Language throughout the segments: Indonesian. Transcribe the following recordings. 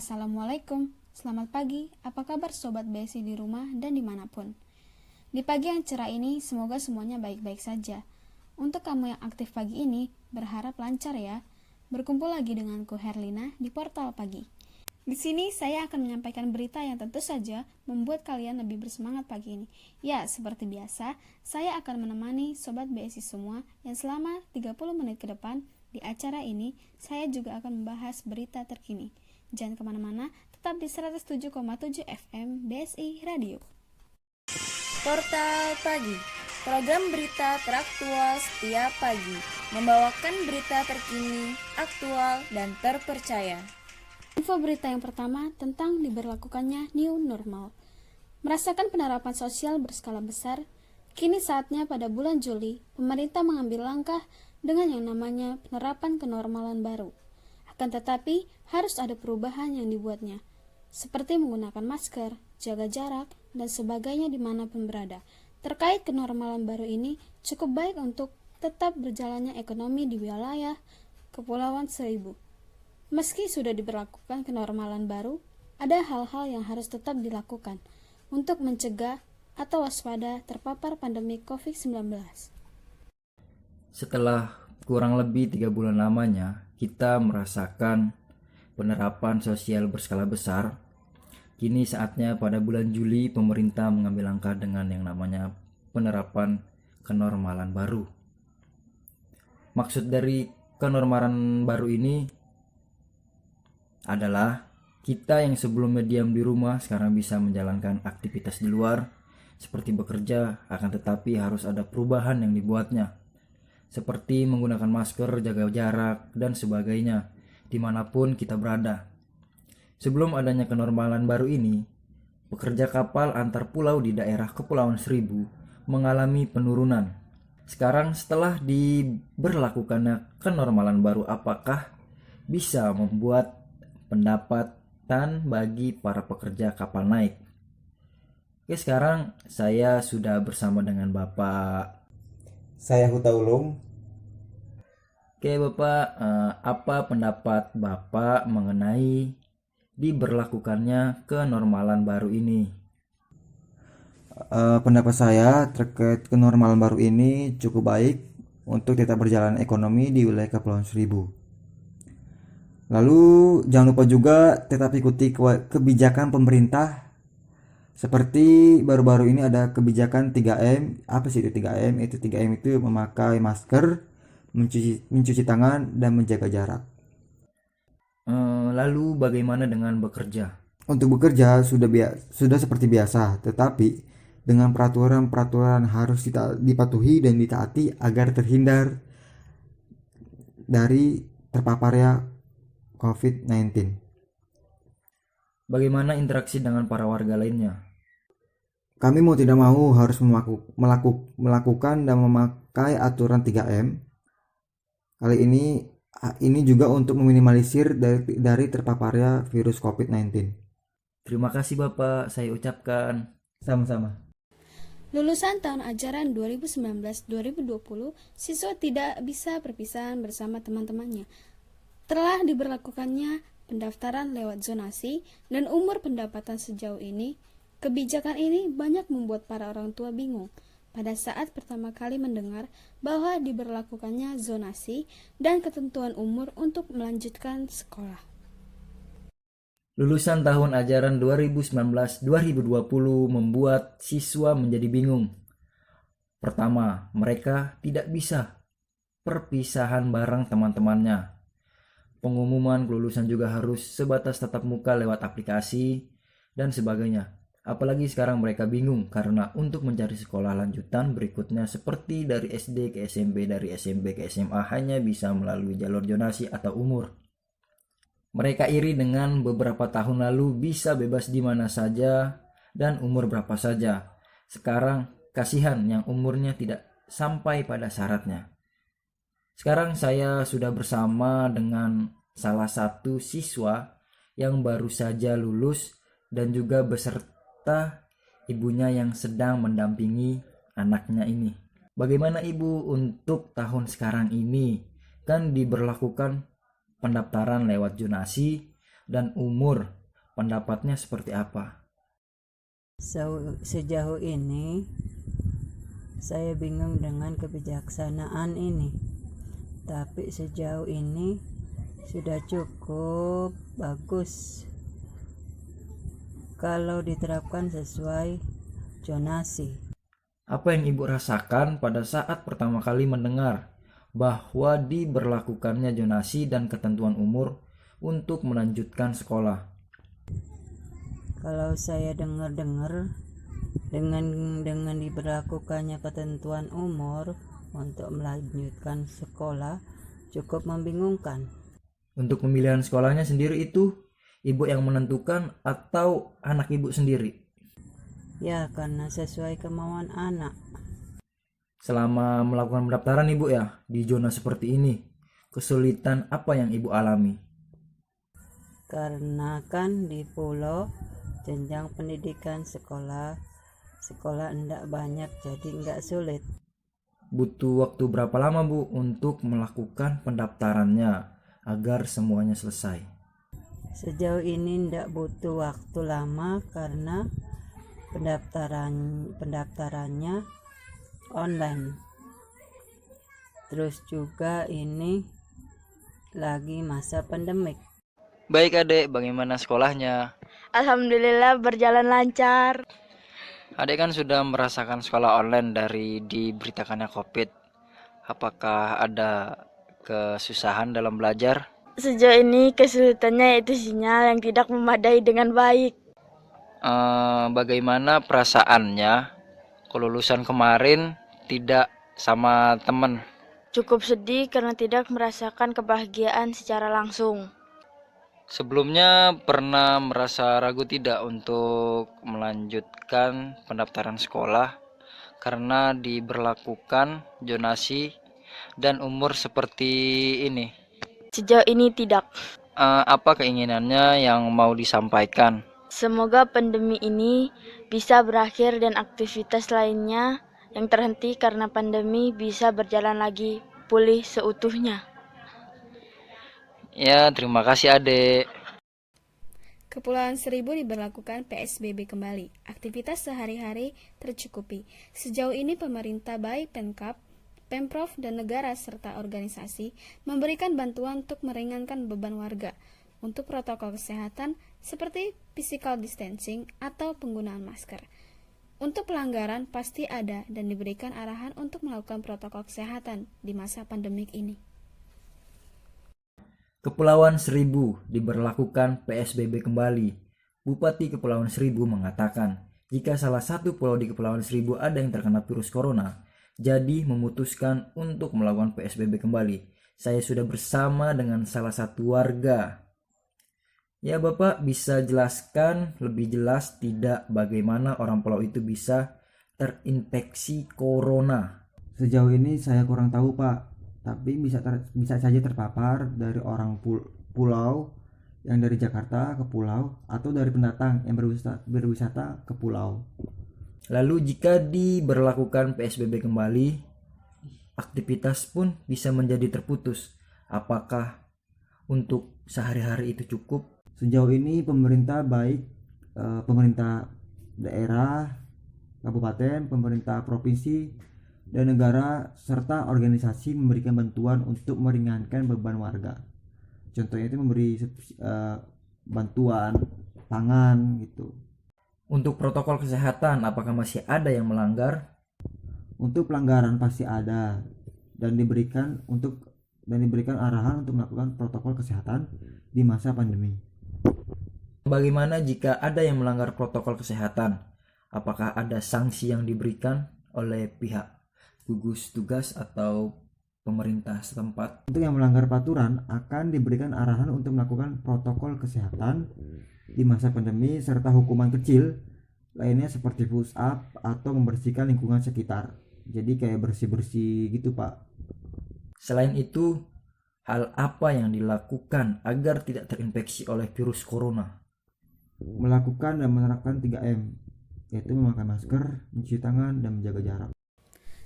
Assalamualaikum, selamat pagi, apa kabar Sobat BSI di rumah dan dimanapun. Di pagi yang cerah ini, semoga semuanya baik-baik saja. Untuk kamu yang aktif pagi ini, berharap lancar ya. Berkumpul lagi denganku Herlina di Portal Pagi. Di sini saya akan menyampaikan berita yang tentu saja membuat kalian lebih bersemangat pagi ini. Ya, seperti biasa, saya akan menemani Sobat BSI semua yang selama 30 menit ke depan di acara ini, saya juga akan membahas berita terkini. Jangan kemana-mana, tetap di 107,7 FM BSI Radio. Portal Pagi, program berita teraktual setiap pagi, membawakan berita terkini, aktual, dan terpercaya. Info berita yang pertama tentang diberlakukannya New Normal. Merasakan penerapan sosial berskala besar, kini saatnya pada bulan Juli, pemerintah mengambil langkah dengan yang namanya penerapan kenormalan baru. Akan tetapi, harus ada perubahan yang dibuatnya, seperti menggunakan masker, jaga jarak, dan sebagainya dimanapun berada. Terkait kenormalan baru ini, cukup baik untuk tetap berjalannya ekonomi di wilayah Kepulauan Seribu. Meski sudah diberlakukan kenormalan baru, ada hal-hal yang harus tetap dilakukan untuk mencegah atau waspada terpapar pandemi COVID-19. Setelah kurang lebih 3 bulan lamanya, kita merasakan penerapan sosial berskala besar. Kini saatnya pada bulan Juli pemerintah mengambil langkah dengan yang namanya penerapan kenormalan baru. Maksud dari kenormalan baru ini adalah kita yang sebelumnya diam di rumah sekarang bisa menjalankan aktivitas di luar seperti bekerja, akan tetapi harus ada perubahan yang dibuatnya, seperti menggunakan masker, jaga jarak, dan sebagainya dimanapun kita berada. Sebelum adanya kenormalan baru ini, pekerja kapal antar pulau di daerah Kepulauan Seribu mengalami penurunan. Sekarang setelah diberlakukannya kenormalan baru, apakah bisa membuat pendapatan bagi para pekerja kapal naik? Oke, sekarang saya sudah bersama dengan Bapak. Saya Huta Ulum. Oke Bapak, apa pendapat Bapak mengenai diberlakukannya kenormalan baru ini? Pendapat saya terkait kenormalan baru ini cukup baik untuk tetap berjalan ekonomi di wilayah Kepulauan Seribu. Lalu jangan lupa juga tetap ikuti kebijakan pemerintah, seperti baru-baru ini ada kebijakan 3M. Apa sih itu 3M? Itu 3M itu memakai masker, mencuci tangan, dan menjaga jarak. Lalu bagaimana dengan bekerja? Untuk bekerja sudah seperti biasa, tetapi dengan peraturan-peraturan harus dipatuhi dan ditaati agar terhindar dari terpaparnya COVID-19. Bagaimana interaksi dengan para warga lainnya? Kami mau tidak mau harus melakukan dan memakai aturan 3M. Kali ini juga untuk meminimalisir dari terpaparnya virus COVID-19. Terima kasih Bapak, saya ucapkan. Sama-sama. Lulusan tahun ajaran 2019-2020, siswa tidak bisa perpisahan bersama teman-temannya. Telah diberlakukannya pendaftaran lewat zonasi dan umur pendapatan sejauh ini, kebijakan ini banyak membuat para orang tua bingung pada saat pertama kali mendengar bahwa diberlakukannya zonasi dan ketentuan umur untuk melanjutkan sekolah. Lulusan tahun ajaran 2019-2020 membuat siswa menjadi bingung. Pertama, mereka tidak bisa perpisahan bareng teman-temannya. Pengumuman kelulusan juga harus sebatas tatap muka lewat aplikasi dan sebagainya. Apalagi sekarang mereka bingung karena untuk mencari sekolah lanjutan berikutnya seperti dari SD ke SMP, dari SMP ke SMA hanya bisa melalui jalur zonasi atau umur. Mereka iri dengan beberapa tahun lalu bisa bebas di mana saja dan umur berapa saja. Sekarang kasihan yang umurnya tidak sampai pada syaratnya. Sekarang saya sudah bersama dengan salah satu siswa yang baru saja lulus dan juga beserta ibunya yang sedang mendampingi anaknya ini. Bagaimana Ibu untuk tahun sekarang ini? Kan diberlakukan pendaftaran lewat zonasi dan umur. Pendapatnya seperti apa? Sejauh ini saya bingung dengan kebijaksanaan ini, tapi sejauh ini sudah cukup bagus kalau diterapkan sesuai zonasi. Apa yang Ibu rasakan pada saat pertama kali mendengar bahwa diberlakukannya zonasi dan ketentuan umur untuk melanjutkan sekolah? Kalau saya dengar-dengar dengan diberlakukannya ketentuan umur untuk melanjutkan sekolah cukup membingungkan. Untuk pemilihan sekolahnya sendiri itu Ibu yang menentukan atau anak Ibu sendiri? Ya, karena sesuai kemauan anak. Selama melakukan pendaftaran Ibu ya di zona seperti ini, kesulitan apa yang Ibu alami? Karena kan di pulau jenjang pendidikan sekolah enggak banyak, jadi enggak sulit. Butuh waktu berapa lama Bu untuk melakukan pendaftarannya agar semuanya selesai? Sejauh ini enggak butuh waktu lama karena pendaftarannya online. Terus juga ini lagi masa pandemik. Baik adek, bagaimana sekolahnya? Alhamdulillah berjalan lancar. Adek kan sudah merasakan sekolah online dari diberitakannya COVID. Apakah ada kesusahan dalam belajar? Sejauh ini kesulitannya yaitu sinyal yang tidak memadai dengan baik. Bagaimana perasaannya kelulusan kemarin tidak sama teman? Cukup sedih karena tidak merasakan kebahagiaan secara langsung. Sebelumnya pernah merasa ragu tidak untuk melanjutkan pendaftaran sekolah karena diberlakukan zonasi dan umur seperti ini? Sejauh ini tidak. Apa keinginannya yang mau disampaikan? Semoga pandemi ini bisa berakhir dan aktivitas lainnya yang terhenti karena pandemi bisa berjalan lagi pulih seutuhnya. Ya, terima kasih adek. Kepulauan Seribu diberlakukan PSBB kembali. Aktivitas sehari-hari tercukupi. Sejauh ini pemerintah baik Pemkab, Pemprov, dan negara serta organisasi memberikan bantuan untuk meringankan beban warga untuk protokol kesehatan seperti physical distancing atau penggunaan masker. Untuk pelanggaran pasti ada dan diberikan arahan untuk melakukan protokol kesehatan di masa pandemik ini. Kepulauan Seribu diberlakukan PSBB kembali. Bupati Kepulauan Seribu mengatakan, jika salah satu pulau di Kepulauan Seribu ada yang terkena virus corona, jadi memutuskan untuk melakukan PSBB kembali. Saya sudah bersama dengan salah satu warga. Ya Bapak, bisa jelaskan lebih jelas tidak bagaimana orang pulau itu bisa terinfeksi corona? Sejauh ini saya kurang tahu Pak, tapi bisa saja terpapar dari orang pulau yang dari Jakarta ke pulau atau dari pendatang yang berwisata ke pulau. Lalu jika diberlakukan PSBB kembali, aktivitas pun bisa menjadi terputus. Apakah untuk sehari-hari itu cukup? Sejauh ini pemerintah baik pemerintah daerah, kabupaten, pemerintah provinsi, dan negara serta organisasi memberikan bantuan untuk meringankan beban warga. Contohnya itu memberi bantuan pangan gitu. Untuk protokol kesehatan, apakah masih ada yang melanggar? Untuk pelanggaran pasti ada dan diberikan arahan untuk melakukan protokol kesehatan di masa pandemi. Bagaimana jika ada yang melanggar protokol kesehatan? Apakah ada sanksi yang diberikan oleh pihak gugus tugas atau pemerintah setempat? Untuk yang melanggar peraturan akan diberikan arahan untuk melakukan protokol kesehatan di masa pandemi serta hukuman kecil lainnya seperti push up atau membersihkan lingkungan sekitar. Jadi kayak bersih-bersih gitu Pak. Selain itu, hal apa yang dilakukan agar tidak terinfeksi oleh virus corona? Melakukan dan menerapkan 3M, yaitu memakai masker, mencuci tangan, dan menjaga jarak.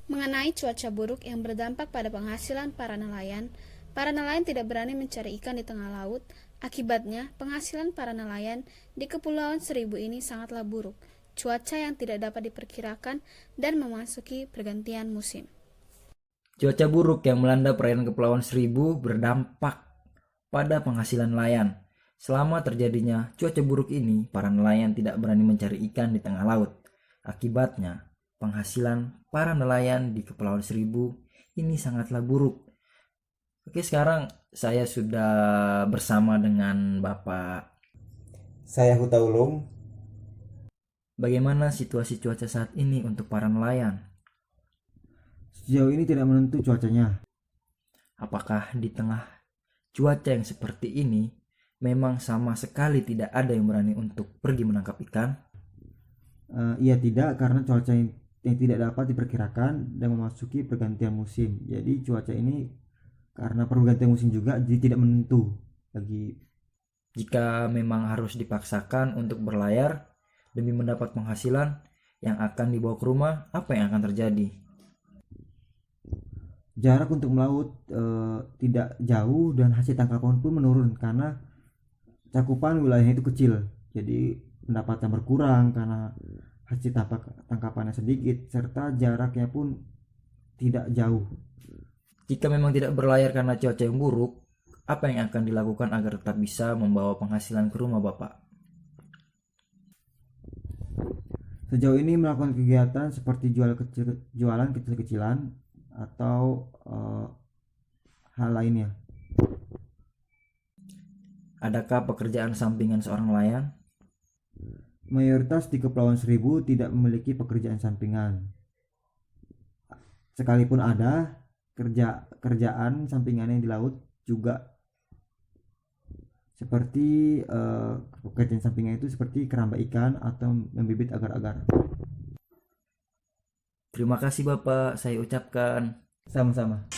Mengenai cuaca buruk yang berdampak pada penghasilan para nelayan, para nelayan tidak berani mencari ikan di tengah laut. Akibatnya, penghasilan para nelayan di Kepulauan Seribu ini sangatlah buruk. Cuaca yang tidak dapat diperkirakan dan memasuki pergantian musim. Cuaca buruk yang melanda perairan Kepulauan Seribu berdampak pada penghasilan nelayan. Selama terjadinya cuaca buruk ini, para nelayan tidak berani mencari ikan di tengah laut. Akibatnya, penghasilan para nelayan di Kepulauan Seribu ini sangatlah buruk. Oke, sekarang saya sudah bersama dengan Bapak. Saya Huta Ulung. Bagaimana situasi cuaca saat ini untuk para nelayan? Sejauh ini tidak menentu cuacanya. Apakah di tengah cuaca yang seperti ini memang sama sekali tidak ada yang berani untuk pergi menangkap ikan? Iya tidak, karena cuaca yang tidak dapat diperkirakan dan memasuki pergantian musim. Jadi cuaca ini karena pergantian musim juga, jadi tidak menentu lagi. Jika memang harus dipaksakan untuk berlayar demi mendapat penghasilan yang akan dibawa ke rumah, apa yang akan terjadi? Jarak untuk melaut tidak jauh dan hasil tangkapan pun menurun karena cakupan wilayahnya itu kecil. Jadi pendapatan berkurang karena hasil tangkapannya sedikit, serta jaraknya pun tidak jauh. Jika memang tidak berlayar karena cuaca yang buruk, apa yang akan dilakukan agar tetap bisa membawa penghasilan ke rumah Bapak? Sejauh ini melakukan kegiatan seperti jualan kecil-kecilan atau hal lainnya. Adakah pekerjaan sampingan seorang nelayan? Mayoritas di Kepulauan Seribu tidak memiliki pekerjaan sampingan. Sekalipun ada, kerjaan sampingannya di laut juga seperti pekerjaan sampingan itu seperti keramba ikan atau membibit agar-agar. Terima kasih Bapak, saya ucapkan. Sama-sama.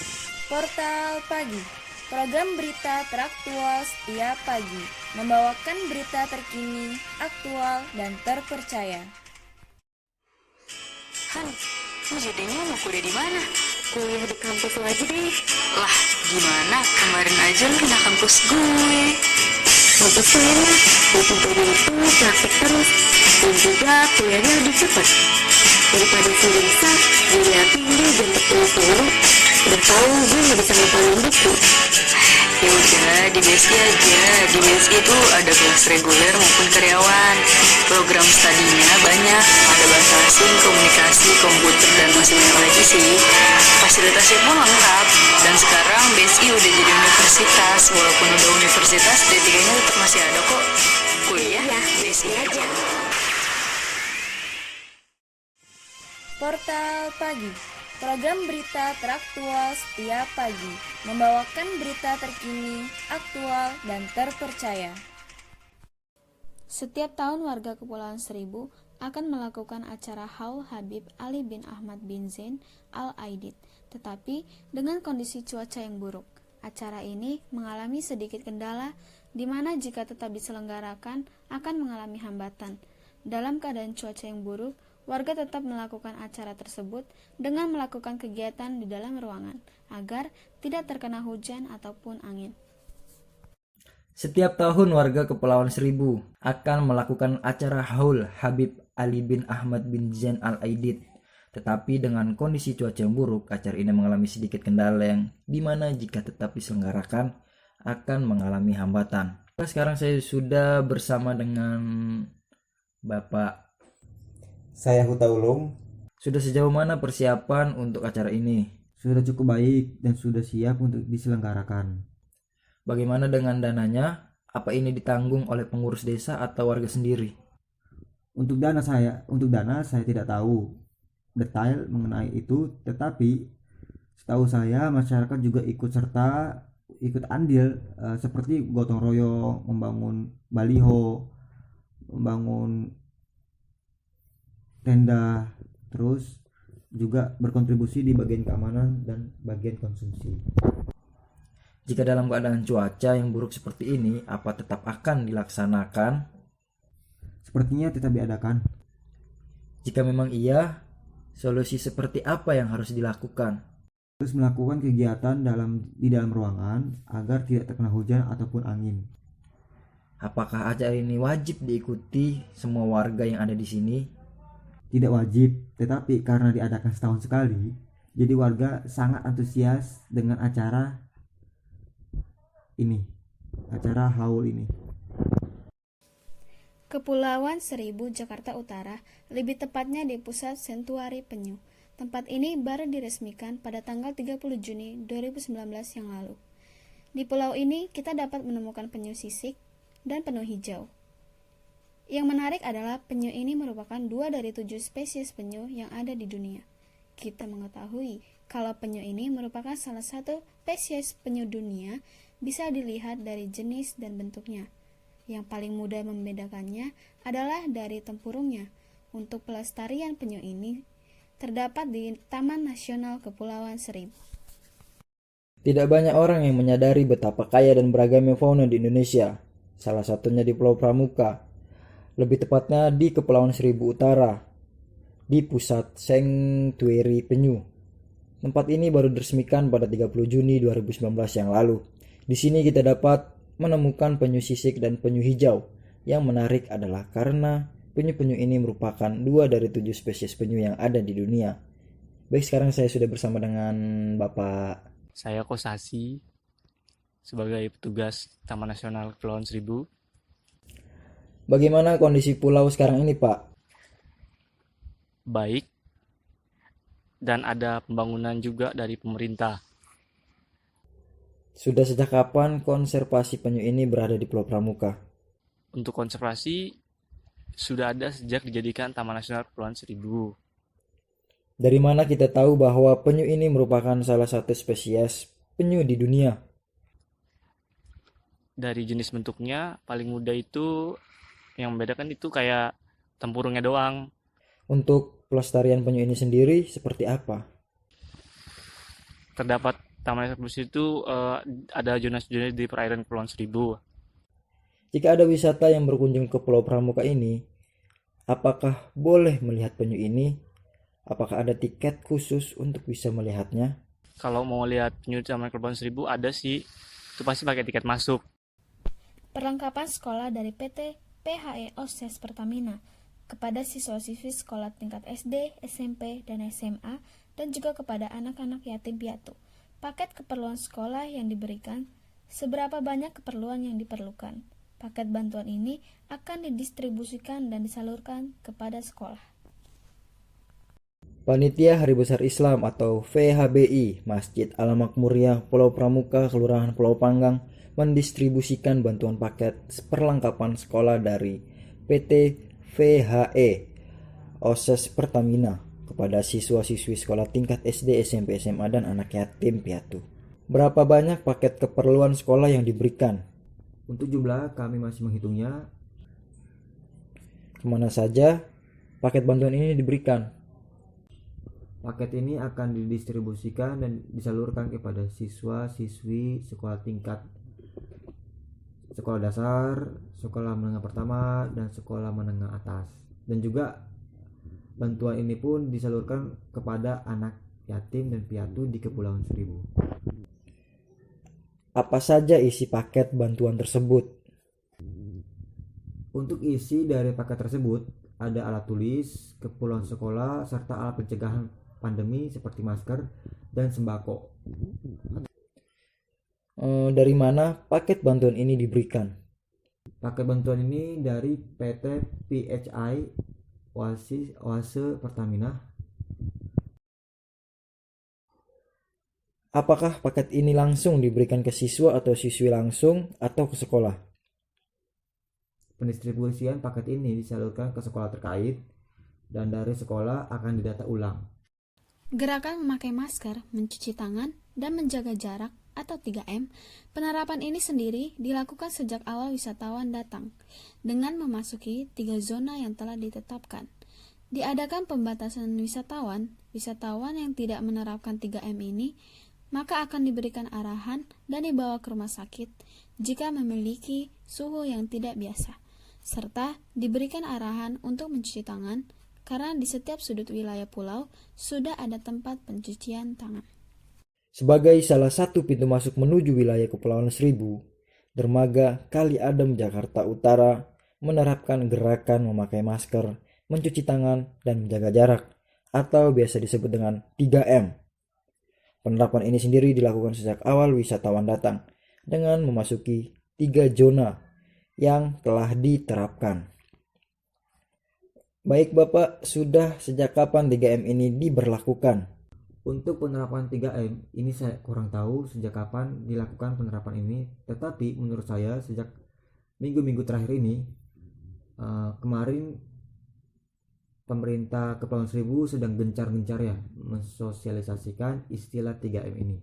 Portal Pagi, program berita teraktual setiap pagi, membawakan berita terkini, aktual, dan terpercaya. Han, lu jadinya mau kuliah di mana? Kuliah di kampus lo aja deh. Lah, gimana? Kemarin aja lu kena kampus gue. Kampus gue enak, dari itu praktek terus, dan juga kuliahnya lebih cepat. Daripada bisa dilihatin dia jam 10 suruh, udah tahu gue nggak bisa ngapalin buku. Ya udah, di BSI aja. Di BSI itu ada kelas reguler maupun karyawan. Program studinya banyak, ada bahasa asing, komunikasi, komputer, dan masih banyak lagi sih. Fasilitasnya pun lengkap. Dan sekarang BSI udah jadi universitas. Walaupun udah universitas, D3-nya tetap masih ada kok. Kuliah ya, BSI aja. Portal Pagi, program berita teraktual setiap pagi, membawakan berita terkini, aktual, dan terpercaya. Setiap tahun warga Kepulauan Seribu akan melakukan acara Haul Habib Ali bin Ahmad bin Zain Al-Aidid, tetapi dengan kondisi cuaca yang buruk. Acara ini mengalami sedikit kendala, di mana jika tetap diselenggarakan akan mengalami hambatan. Dalam keadaan cuaca yang buruk, warga tetap melakukan acara tersebut dengan melakukan kegiatan di dalam ruangan agar tidak terkena hujan ataupun angin. Setiap tahun warga Kepulauan Seribu akan melakukan acara Haul Habib Ali bin Ahmad bin Zain Al-Aidid. Tetapi dengan kondisi cuaca yang buruk, acara ini mengalami sedikit kendala yang dimana jika tetap diselenggarakan akan mengalami hambatan. Sekarang saya sudah bersama dengan Bapak. Saya Huta Ulung. Sudah sejauh mana persiapan untuk acara ini? Sudah cukup baik dan sudah siap untuk diselenggarakan. Bagaimana dengan dananya? Apa ini ditanggung oleh pengurus desa atau warga sendiri? Untuk dana saya tidak tahu detail mengenai itu, tetapi setahu saya masyarakat juga ikut andil seperti gotong royong, membangun baliho, membangun tenda, terus juga berkontribusi di bagian keamanan dan bagian konsumsi. Jika dalam keadaan cuaca yang buruk seperti ini, apa tetap akan dilaksanakan? Sepertinya tetap diadakan. Jika memang iya, solusi seperti apa yang harus dilakukan? Terus melakukan kegiatan di dalam ruangan agar tidak terkena hujan ataupun angin. Apakah acara ini wajib diikuti semua warga yang ada di sini? Tidak wajib, tetapi karena diadakan setahun sekali, jadi warga sangat antusias dengan acara ini, acara haul ini. Kepulauan Seribu, Jakarta Utara, lebih tepatnya di pusat Sentuari Penyu. Tempat ini baru diresmikan pada tanggal 30 Juni 2019 yang lalu. Di pulau ini kita dapat menemukan penyu sisik dan penyu hijau. Yang menarik adalah penyu ini merupakan 2 dari 7 spesies penyu yang ada di dunia. Kita mengetahui kalau penyu ini merupakan salah satu spesies penyu dunia bisa dilihat dari jenis dan bentuknya. Yang paling mudah membedakannya adalah dari tempurungnya. Untuk pelestarian penyu ini terdapat di Taman Nasional Kepulauan Seribu. Tidak banyak orang yang menyadari betapa kaya dan beragamnya fauna di Indonesia. Salah satunya di Pulau Pramuka, lebih tepatnya di Kepulauan Seribu Utara, di pusat Sanctuary Penyu. Tempat ini baru diresmikan pada 30 Juni 2019 yang lalu. Di sini kita dapat menemukan penyu sisik dan penyu hijau. Yang menarik adalah karena penyu-penyu ini merupakan 2 dari 7 spesies penyu yang ada di dunia. Baik, sekarang saya sudah bersama dengan Bapak. Saya Kosasi sebagai petugas Taman Nasional Kepulauan Seribu. Bagaimana kondisi pulau sekarang ini, Pak? Baik, dan ada pembangunan juga dari pemerintah. Sudah sejak kapan konservasi penyu ini berada di Pulau Pramuka? Untuk konservasi sudah ada sejak dijadikan Taman Nasional Kepulauan Seribu. Dari mana kita tahu bahwa penyu ini merupakan salah satu spesies penyu di dunia? Dari jenis bentuknya, paling mudah itu yang membedakan itu kayak tempurungnya doang. Untuk pelestarian penyu ini sendiri seperti apa? Terdapat Taman Nasional Kepulauan Seribu itu ada zona-zona di perairan Kepulauan Seribu. Jika ada wisata yang berkunjung ke Pulau Pramuka ini, apakah boleh melihat penyu ini? Apakah ada tiket khusus untuk bisa melihatnya? Kalau mau lihat penyu Taman Kepulauan Seribu ada sih, itu pasti pakai tiket masuk. Perlengkapan sekolah dari PT PHE OSES Pertamina kepada siswa-siswi sekolah tingkat SD, SMP, dan SMA, dan juga kepada anak-anak yatim piatu. Paket keperluan sekolah yang diberikan, seberapa banyak keperluan yang diperlukan. Paket bantuan ini akan didistribusikan dan disalurkan kepada sekolah. Panitia Hari Besar Islam atau VHBI Masjid Al-Makmuriyah Pulau Pramuka, Kelurahan Pulau Panggang mendistribusikan bantuan paket perlengkapan sekolah dari PT VHE OSES Pertamina kepada siswa-siswi sekolah tingkat SD, SMP, SMA, dan anak yatim piatu. Berapa banyak paket keperluan sekolah yang diberikan? Untuk jumlah kami masih menghitungnya. Kemana saja paket bantuan ini diberikan? Paket ini akan didistribusikan dan disalurkan kepada siswa-siswi sekolah tingkat sekolah dasar, sekolah menengah pertama, dan sekolah menengah atas. Dan juga bantuan ini pun disalurkan kepada anak yatim dan piatu di Kepulauan Seribu. Apa saja isi paket bantuan tersebut? Untuk isi dari paket tersebut ada alat tulis, keperluan sekolah, serta alat pencegahan pandemi seperti masker dan sembako. Dari mana paket bantuan ini diberikan? Paket bantuan ini dari PT PHI Oase Pertamina. Apakah paket ini langsung diberikan ke siswa atau siswi langsung atau ke sekolah? Pendistribusian paket ini disalurkan ke sekolah terkait dan dari sekolah akan didata ulang. Gerakan memakai masker, mencuci tangan, dan menjaga jarak atau 3M, penerapan ini sendiri dilakukan sejak awal wisatawan datang dengan memasuki 3 zona yang telah ditetapkan. Diadakan pembatasan wisatawan yang tidak menerapkan 3M ini, maka akan diberikan arahan dan dibawa ke rumah sakit jika memiliki suhu yang tidak biasa, serta diberikan arahan untuk mencuci tangan karena di setiap sudut wilayah pulau sudah ada tempat pencucian tangan. Sebagai salah satu pintu masuk menuju wilayah Kepulauan Seribu, Dermaga Kali Adem Jakarta Utara menerapkan gerakan memakai masker, mencuci tangan, dan menjaga jarak, atau biasa disebut dengan 3M. Penerapan ini sendiri dilakukan sejak awal wisatawan datang dengan memasuki 3 zona yang telah diterapkan. Baik Bapak, sudah sejak kapan 3M ini diberlakukan? Untuk penerapan 3M ini saya kurang tahu sejak kapan dilakukan penerapan ini, tetapi menurut saya sejak minggu-minggu terakhir ini, kemarin pemerintah Kepulauan Seribu sedang gencar-gencar ya mensosialisasikan istilah 3M ini.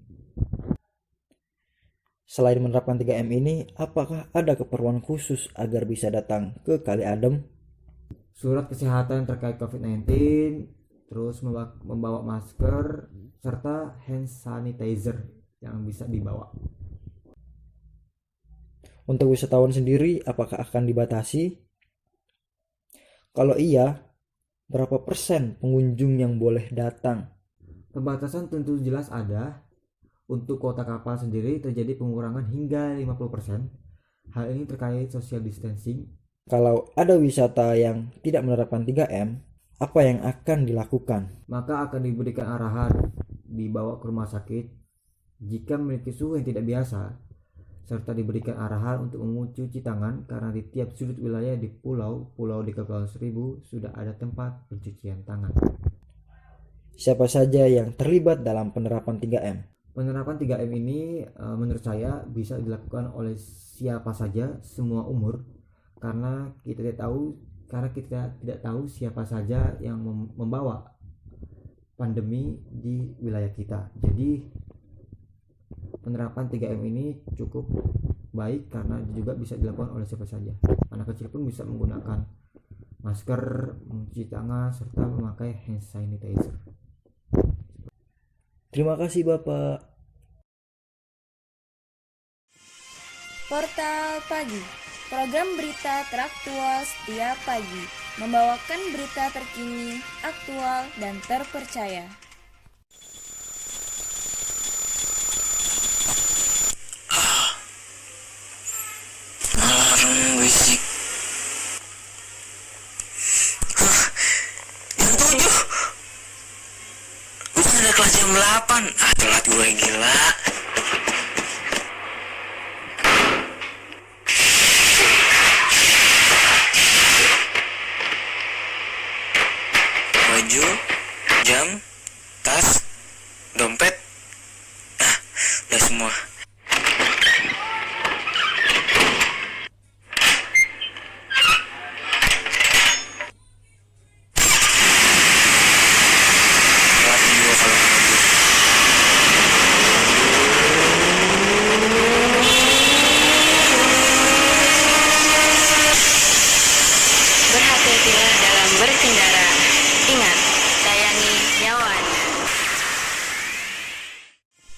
Selain menerapkan 3M ini, apakah ada keperluan khusus agar bisa datang ke Kali Adem? Surat kesehatan terkait COVID-19, terus membawa masker, serta hand sanitizer yang bisa dibawa. Untuk wisatawan sendiri, apakah akan dibatasi? Kalau iya, berapa persen pengunjung yang boleh datang? Pembatasan tentu jelas ada. Untuk kota kapal sendiri terjadi pengurangan hingga 50%. Hal ini terkait social distancing. Kalau ada wisata yang tidak menerapkan 3M, apa yang akan dilakukan? Maka akan diberikan arahan dibawa ke rumah sakit jika memiliki suhu yang tidak biasa, serta diberikan arahan untuk mencuci tangan karena di tiap sudut wilayah di pulau di Kepulauan Seribu sudah ada tempat pencucian tangan. Siapa saja yang terlibat dalam penerapan 3M? Penerapan 3M ini menurut saya bisa dilakukan oleh siapa saja, semua umur, karena kita tidak tahu siapa saja yang membawa pandemi di wilayah kita. Jadi penerapan 3M ini cukup baik karena juga bisa dilakukan oleh siapa saja. Anak kecil pun bisa menggunakan masker, mencuci tangan, serta memakai hand sanitizer. Terima kasih Bapak. Portal Pagi, program berita teraktual setiap pagi, membawakan berita terkini, aktual, dan terpercaya. Alarm berisik. Jam 7. Bukan ada kelas jam 8. Telat gue gila. Baju, jam, tas, dompet. Udah semua. Berhati-hatilah dalam berkendara. Ingat, sayangi nyawa Anda.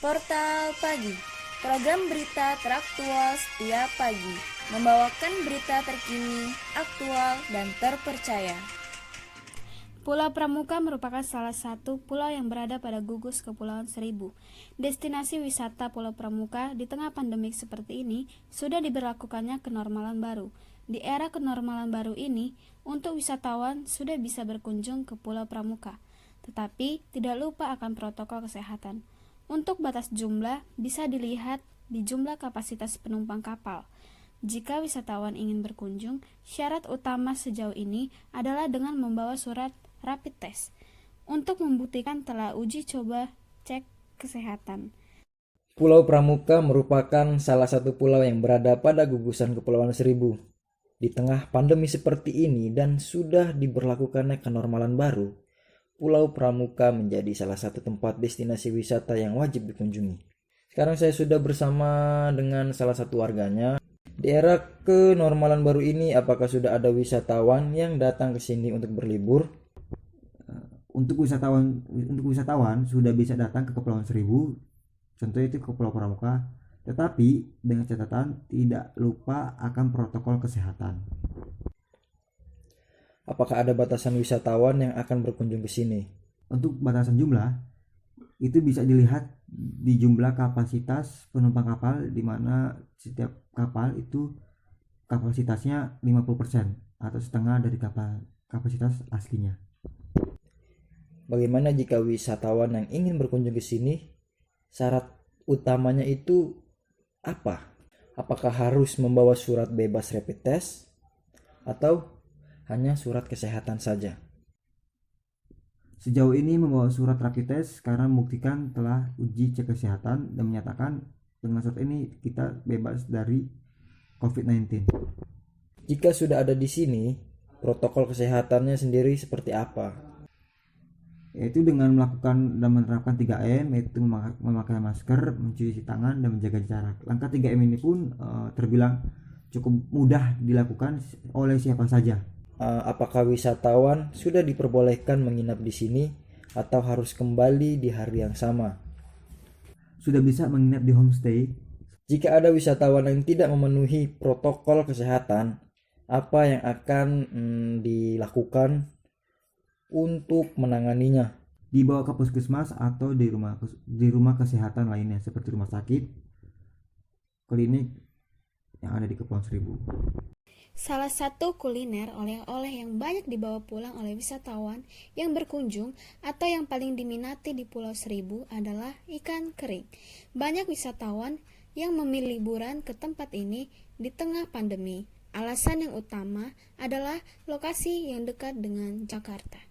Portal Pagi, program berita teraktual setiap pagi, membawakan berita terkini, aktual, dan terpercaya. Pulau Pramuka merupakan salah satu pulau yang berada pada gugus Kepulauan Seribu. Destinasi wisata Pulau Pramuka di tengah pandemik seperti ini sudah diberlakukannya kenormalan baru. Di era kenormalan baru ini, untuk wisatawan sudah bisa berkunjung ke Pulau Pramuka, tetapi tidak lupa akan protokol kesehatan. Untuk batas jumlah bisa dilihat di jumlah kapasitas penumpang kapal. Jika wisatawan ingin berkunjung, syarat utama sejauh ini adalah dengan membawa surat rapid test untuk membuktikan telah uji coba cek kesehatan. Pulau Pramuka merupakan salah satu pulau yang berada pada gugusan Kepulauan Seribu. Di tengah pandemi seperti ini dan sudah diberlakukannya kenormalan baru, Pulau Pramuka menjadi salah satu tempat destinasi wisata yang wajib dikunjungi. Sekarang saya sudah bersama dengan salah satu warganya. Di era kenormalan baru ini, apakah sudah ada wisatawan yang datang ke sini untuk berlibur? Untuk wisatawan sudah bisa datang ke Kepulauan Seribu, contohnya itu ke Pulau Pramuka, tetapi dengan catatan tidak lupa akan protokol kesehatan. Apakah ada batasan wisatawan yang akan berkunjung ke sini? Untuk batasan jumlah, Itu bisa dilihat di jumlah kapasitas penumpang kapal, di mana setiap kapal itu kapasitasnya 50% atau setengah dari kapasitas aslinya. Bagaimana jika wisatawan yang ingin berkunjung ke sini, syarat utamanya itu apa? Apakah harus membawa surat bebas rapid test atau hanya surat kesehatan saja? Sejauh ini membawa surat rapid test karena membuktikan telah uji cek kesehatan dan menyatakan dengan surat ini kita bebas dari COVID-19. Jika sudah ada di sini, protokol kesehatannya sendiri seperti apa? Yaitu dengan melakukan dan menerapkan 3M, yaitu memakai masker, mencuci tangan, dan menjaga jarak. Langkah 3M ini pun terbilang cukup mudah dilakukan oleh siapa saja. Apakah wisatawan sudah diperbolehkan menginap di sini atau harus kembali di hari yang sama? Sudah bisa menginap di homestay. Jika ada wisatawan yang tidak memenuhi protokol kesehatan, apa yang akan dilakukan untuk menanganinya? Dibawa ke puskesmas atau di rumah kesehatan lainnya seperti rumah sakit, klinik yang ada di Kepulauan Seribu. Salah satu kuliner oleh-oleh yang banyak dibawa pulang oleh wisatawan yang berkunjung atau yang paling diminati di Pulau Seribu adalah ikan kering. Banyak wisatawan yang memilih liburan ke tempat ini di tengah pandemi. Alasan yang utama adalah lokasi yang dekat dengan Jakarta.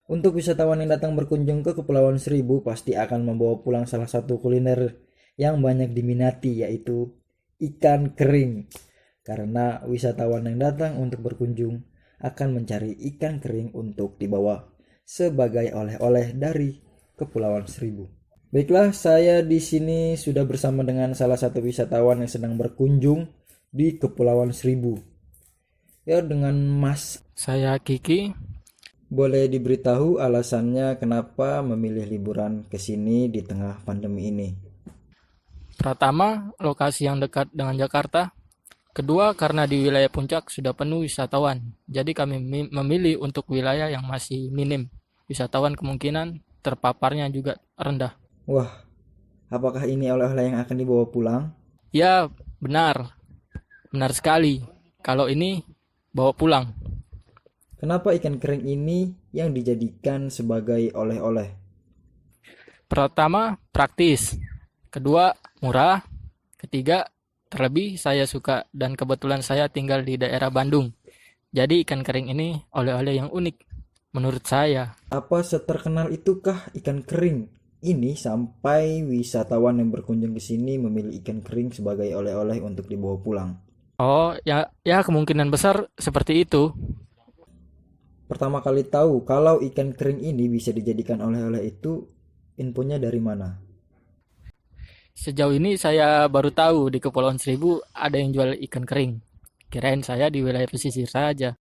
Untuk wisatawan yang datang berkunjung ke Kepulauan Seribu pasti akan membawa pulang salah satu kuliner yang banyak diminati, yaitu ikan kering. Karena wisatawan yang datang untuk berkunjung akan mencari ikan kering untuk dibawa sebagai oleh-oleh dari Kepulauan Seribu. Baiklah, saya di sini sudah bersama dengan salah satu wisatawan yang sedang berkunjung di Kepulauan Seribu. Ya, dengan Mas. Saya Kiki. Boleh diberitahu alasannya kenapa memilih liburan ke sini di tengah pandemi ini? Pertama, lokasi yang dekat dengan Jakarta. Kedua, karena di wilayah puncak sudah penuh wisatawan. Jadi kami memilih untuk wilayah yang masih minim. Wisatawan kemungkinan terpaparnya juga rendah. Wah, apakah ini oleh-oleh yang akan dibawa pulang? Ya, benar. Benar sekali. Kalau ini bawa pulang. Kenapa ikan kering ini yang dijadikan sebagai oleh-oleh? Pertama, praktis. Kedua, murah. Ketiga, terlebih saya suka dan kebetulan saya tinggal di daerah Bandung. Jadi ikan kering ini oleh-oleh yang unik menurut saya. Apa seterkenal itukah ikan kering ini sampai wisatawan yang berkunjung ke sini memilih ikan kering sebagai oleh-oleh untuk dibawa pulang? Oh, ya kemungkinan besar seperti itu. Pertama kali tahu kalau ikan kering ini bisa dijadikan oleh-oleh itu, infonya dari mana? Sejauh ini saya baru tahu di Kepulauan Seribu ada yang jual ikan kering. Kirain saya di wilayah pesisir saja.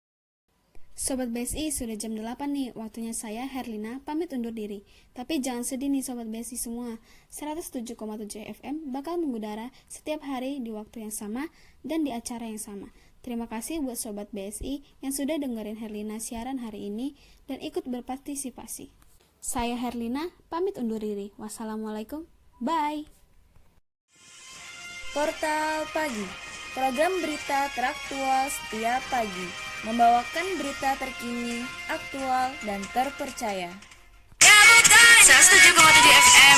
Sobat BSI, sudah jam 8 nih, waktunya saya, Herlina, pamit undur diri. Tapi jangan sedih nih Sobat BSI semua, 107,7 FM bakal mengudara setiap hari di waktu yang sama dan di acara yang sama. Terima kasih buat Sobat BSI yang sudah dengerin Herlina siaran hari ini dan ikut berpartisipasi. Saya Herlina, pamit undur diri. Wassalamualaikum, bye. Portal Pagi, program berita teraktual setiap pagi, membawakan berita terkini, aktual, dan terpercaya. 107,7 FM